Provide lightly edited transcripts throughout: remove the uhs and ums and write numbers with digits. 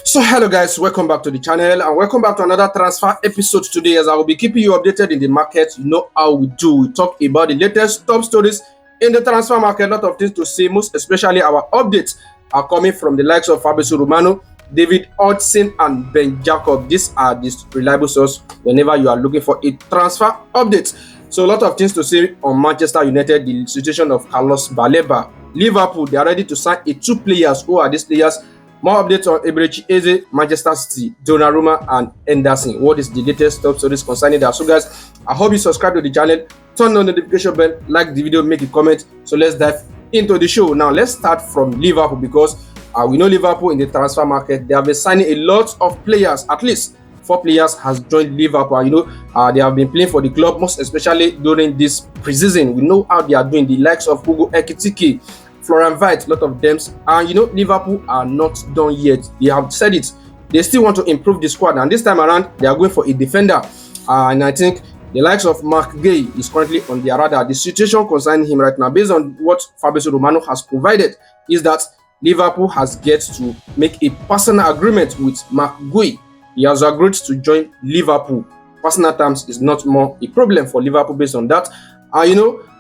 So hello guys, welcome back to the channel and welcome back to another transfer episode today, as I will be keeping you updated in the market. You know how we do. We talk about the latest top stories in the transfer market. A lot of things to say, most especially our updates are coming from the likes of Fabrizio Romano, David Hudson and Ben Jacob. These are the reliable source whenever you are looking for a transfer update. So a lot of things to say on Manchester United, the situation of Carlos Baleba. Liverpool, they are ready to sign two players. Who are these players? More updates on Eberechi Eze, Manchester City, Donnarumma and Ederson. What is the latest top stories concerning that? So guys, I hope you subscribe to the channel, turn on the notification bell, like the video, make a comment. So let's dive into the show. Now let's start from Liverpool, because we know Liverpool in the transfer market, they have been signing a lot of players. At least 4 players has joined Liverpool. They have been playing for the club, most especially during this preseason. We know how they are doing. The likes of Hugo Ekitike, Florian Wirtz, a lot of them. And Liverpool are not done yet. They have said it. They still want to improve the squad. And this time around, they are going for a defender. And I think the likes of Guehi is currently on their radar. The situation concerning him right now, based on what Fabrizio Romano has provided, is that Liverpool has get to make a personal agreement with Guehi. He has agreed to join Liverpool. Personal terms is not more a problem for Liverpool based on that.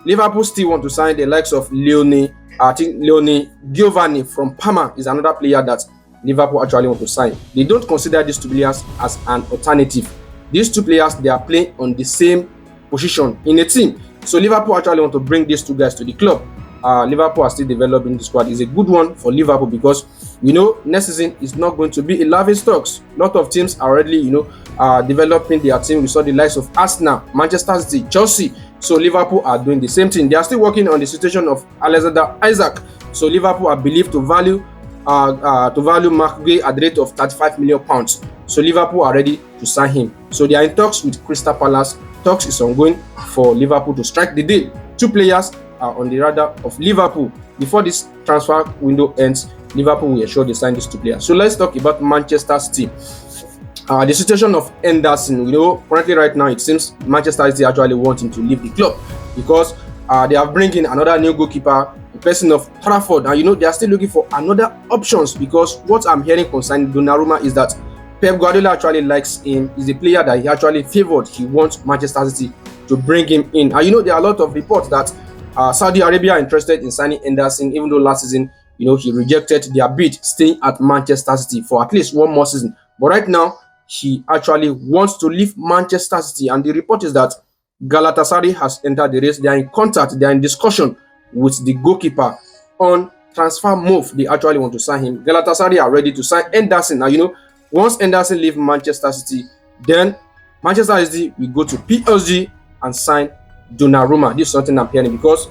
Liverpool still want to sign the likes of Leoni. I think Leoni Giovanni from Parma is another player that Liverpool actually want to sign. They don't consider these 2 players as an alternative. These 2 players, they are playing on the same position in a team. So Liverpool actually want to bring these 2 guys to the club. Liverpool are still developing the squad. It's a good one for Liverpool, because next season is not going to be a laughing stock. A lot of teams are already developing their team. We saw the likes of Arsenal, Manchester City, Chelsea. So Liverpool are doing the same thing. They are still working on the situation of Alexander Isak. So Liverpool are believed to value Mark Guehi at the rate of £35 million. So Liverpool are ready to sign him. So they are in talks with Crystal Palace. Talks is ongoing for Liverpool to strike the deal. 2 players are on the radar of Liverpool. Before this transfer window ends, Liverpool will ensure they sign these 2 players. So let's talk about Manchester City. The situation of Ederson, currently right now it seems Manchester City actually wanting to leave the club, because they are bringing another new goalkeeper, the person of Trafford, and they are still looking for another options, because what I'm hearing concerning Donnarumma is that Pep Guardiola actually likes him. He's a player that he actually favored. He wants Manchester City to bring him in. And there are a lot of reports that Saudi Arabia are interested in signing Ederson, even though last season, he rejected their bid, staying at Manchester City for at least 1 more season. But right now, he actually wants to leave Manchester City, and the report is that Galatasaray has entered the race. They are in contact, they are in discussion with the goalkeeper on transfer move. They actually want to sign him. Galatasaray are ready to sign Ederson. Now, once Ederson leaves Manchester City, then Manchester City will go to PSG and sign Donnarumma. This is something I'm hearing, because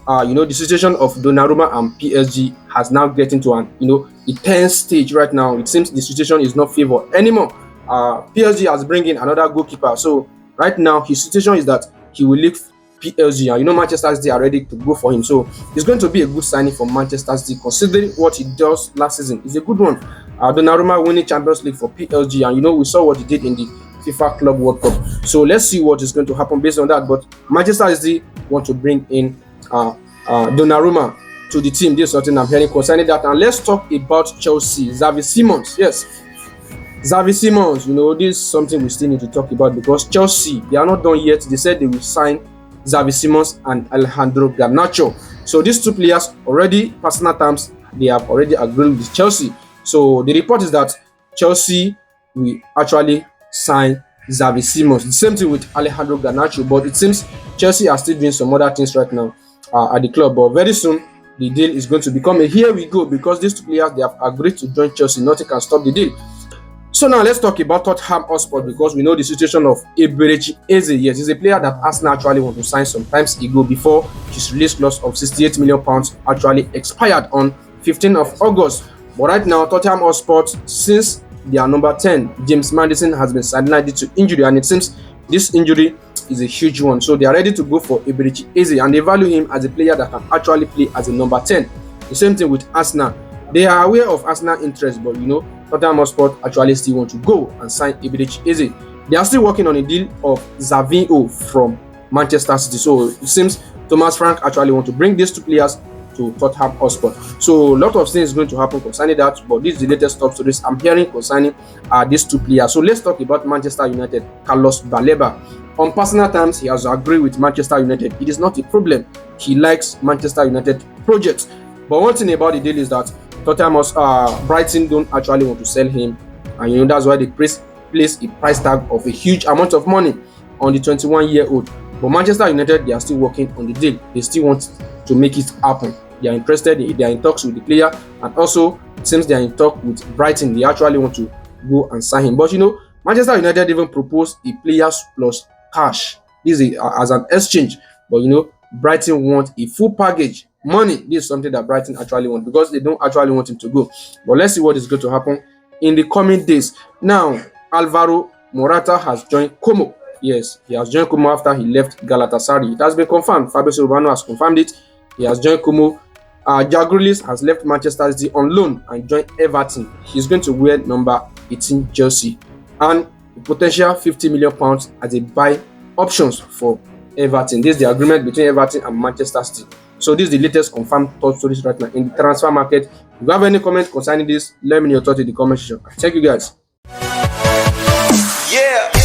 the situation of Donnarumma and PSG has now getting to an a tense stage right now. It seems the situation is not favored anymore. PSG has bring in another goalkeeper. So right now his situation is that he will leave PSG, and Manchester City are ready to go for him. So it's going to be a good signing for Manchester City, considering what he does last season. It's a good one. Donnarumma winning Champions League for PSG, and we saw what he did in the FIFA Club World Cup. So let's see what is going to happen based on that. But Manchester City want to bring in Donnarumma to the team. This is something I'm hearing concerning that. And let's talk about Chelsea. Xavi Simons, yes. Xavi Simons, this is something we still need to talk about, because Chelsea, they are not done yet. They said they will sign Xavi Simons and Alejandro Garnacho. So these 2 players already, personal terms, they have already agreed with Chelsea. So the report is that Chelsea will actually sign Xavi Simons. The same thing with Alejandro Garnacho, but it seems Chelsea are still doing some other things right now at the club. But very soon, the deal is going to become a here we go, because these 2 players, they have agreed to join Chelsea. Nothing can stop the deal. So now let's talk about Tottenham Hotspur, because we know the situation of Eberechi Eze. Yes, he's a player that Arsenal actually want to sign some times ago, before his release clause of £68 million actually expired on 15th of August. But right now, Tottenham Hotspur, since they are number 10, James Maddison has been sidelined due to injury, and it seems this injury is a huge one. So they are ready to go for Eberechi Eze, and they value him as a player that can actually play as a number 10. The same thing with Arsenal. They are aware of Arsenal interest, but Tottenham Hotspur actually still want to go and sign Eberechi Eze. They are still working on a deal of Savinho from Manchester City. So it seems Thomas Frank actually want to bring these 2 players to Tottenham Hotspur. So a lot of things going to happen concerning that, but this is the latest top stories I'm hearing concerning these two players. So let's talk about Manchester United. Carlos Baleba. On personal terms, he has agreed with Manchester United. It is not a problem. He likes Manchester United projects. But one thing about the deal is that Brighton don't actually want to sell him, and that's why they place a price tag of a huge amount of money on the 21-year-old. But Manchester United, they are still working on the deal. They still want to make it happen. They are interested. They are in talks with the player, and also it seems they are in talk with Brighton. They actually want to go and sign him. But Manchester United even proposed a players plus cash. This is as an exchange. But Brighton want a full package. Money. This is something that Brighton actually want, because they don't actually want him to go. But let's see what is going to happen in the coming days. Now, Alvaro Morata has joined Como. Yes, he has joined Como after he left Galatasaray. It has been confirmed. Fabrizio Romano has confirmed it. He has joined Como. Grealish has left Manchester City on loan and joined Everton. He's going to wear number 18 jersey, and a potential £50 million as a buy options for Everton. This is the agreement between Everton and Manchester City. So this is the latest confirmed top stories right now in the transfer market. If you have any comments concerning this, let me know your thoughts in the comment section. Thank you guys. Yeah.